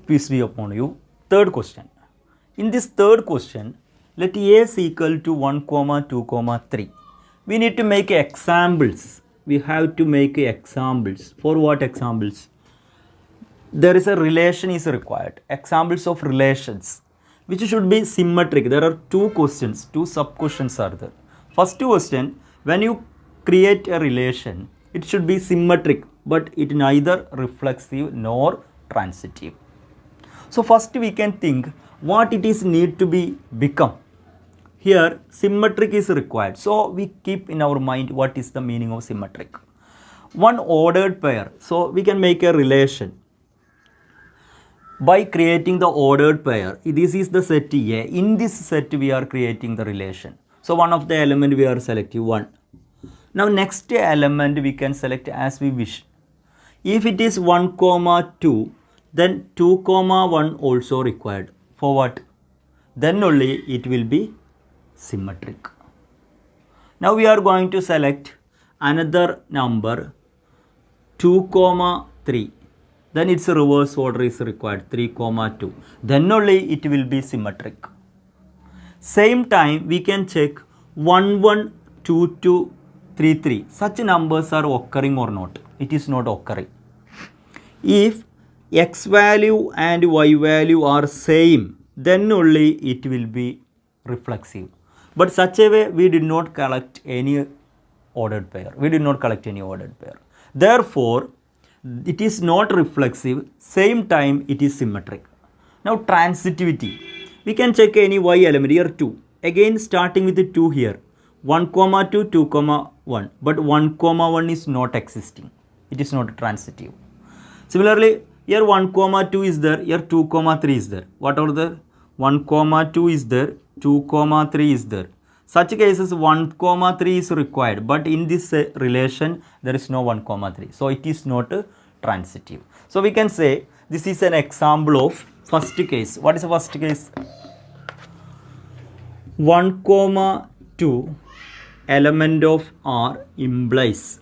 Peace be upon you. Third question. In this third question, let a is equal to 1 comma 2 comma 3. We need to make examples. We have to make examples. For what examples? There is a relation is required. Examples of relations which should be symmetric. There are two questions, two sub questions are there. First question, when you create a relation, it should be symmetric, but it neither reflexive nor transitive. So first we can think what it is need to be become. Here symmetric is required. So we keep in our mind what is the meaning of symmetric. One ordered pair. So we can make a relation. By creating the ordered pair, this is the set A. In this set we are creating the relation. So one of the element we are selecting 1. Now next element we can select as we wish. If it is 1 comma 2, then 2 comma 1 also required. For what? Then only it will be symmetric. Now we are going to select another number 2 comma 3. Then its reverse order is required 3 comma 2. Then only it will be symmetric. Same time we can check 1 1 2 2 3 3. Such numbers are occurring or not? It is not occurring. If x value and y value are same, then only it will be reflexive. But such a way we did not collect any ordered pair. We did not collect any ordered pair. Therefore, it is not reflexive. Same time it is symmetric. Now transitivity. We can check any y element here 2. Again starting with the 2 here. 1 comma 2, 2 comma 1. But 1 comma 1 is not existing. It is not transitive. Similarly, here 1 comma 2 is there. Here 2 comma 3 is there. What are the 1 comma 2 is there. 2 comma 3 is there. Such cases 1 comma 3 is required. But in this relation there is no 1 comma 3. So it is not transitive. So we can say this is an example of first case. What is the first case? 1 comma 2 element of R implies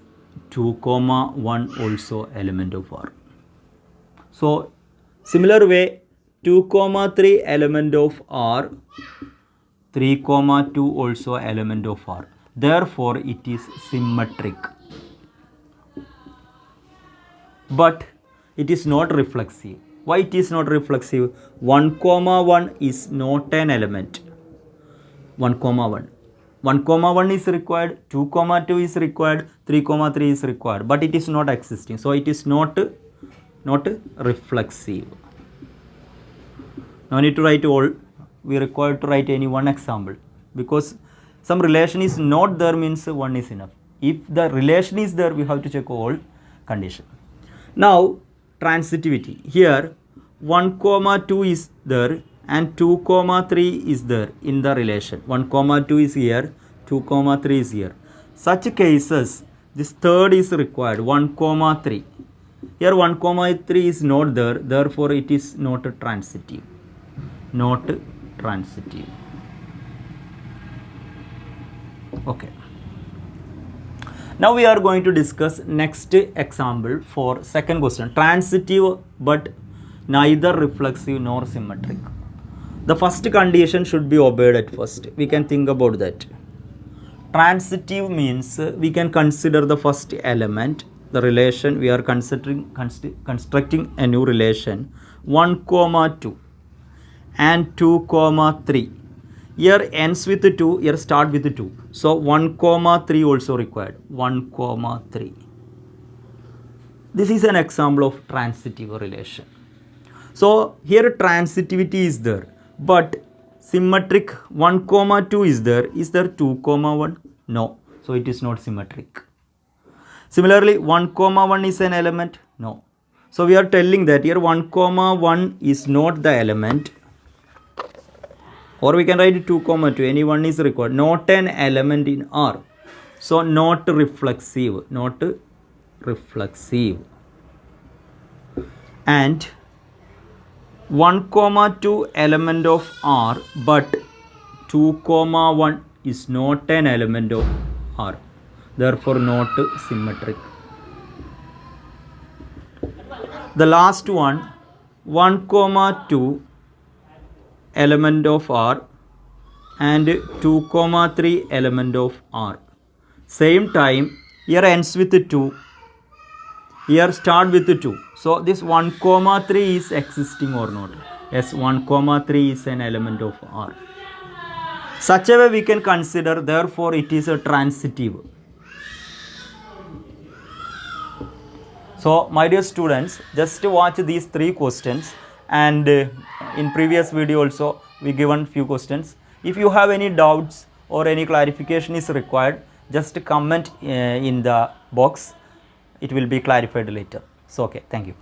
2 comma 1 also element of R. So similar way 2 comma 3 element of R, 3 comma 2 also element of R. Therefore it is symmetric. But it is not reflexive. Why it is not reflexive? 1 comma 1 is not an element. 1 comma 1. 1 comma 1 is required, 2 comma 2 is required, 3 comma 3 is required, but it is not existing. So it is not reflexive. No need to write all. We require to write any one example, because some relation is not there means one is enough. If the relation is there, we have to check all condition. Now transitivity. Here 1 comma 2 is there and 2 comma 3 is there in the relation. 1 comma 2 is here, 2 comma 3 is here. Such cases this third is required, 1 comma 3. Here 1 comma 3 is not there, therefore it is not transitive. Not transitive. Okay. Now we are going to discuss next example for second question. Transitive but neither reflexive nor symmetric. The first condition should be obeyed at first. We can think about that. Transitive means we can consider the first element, the relation we are constructing a new relation 1 comma 2 and 2 comma 3. Here ends with 2, here start with 2. So 1 comma 3 also required. 1 comma 3. This is an example of transitive relation. So here transitivity is there, but symmetric 1 comma 2 is there. Is there 2 comma 1? No. So it is not symmetric. Similarly 1 comma 1 is an element? No. So we are telling that here 1 comma 1 is not the element. Or we can write 2 comma 2. Any one is required. Not an element in R. So not reflexive. Not reflexive. And 1 comma 2 element of R, but 2 comma 1 is not an element of R. Therefore not symmetric. The last one, 1, 2 element of R and 2, 3 element of R. Same time, here ends with 2, here start with 2. So this 1, 3 is existing or not? Yes, 1, 3 is an element of R. Such a way we can consider, therefore it is a transitive. So my dear students, just watch these 3 questions, and in previous video also we given few questions. If you have any doubts or any clarification is required, just comment in the box. It will be clarified later. So okay, thank you.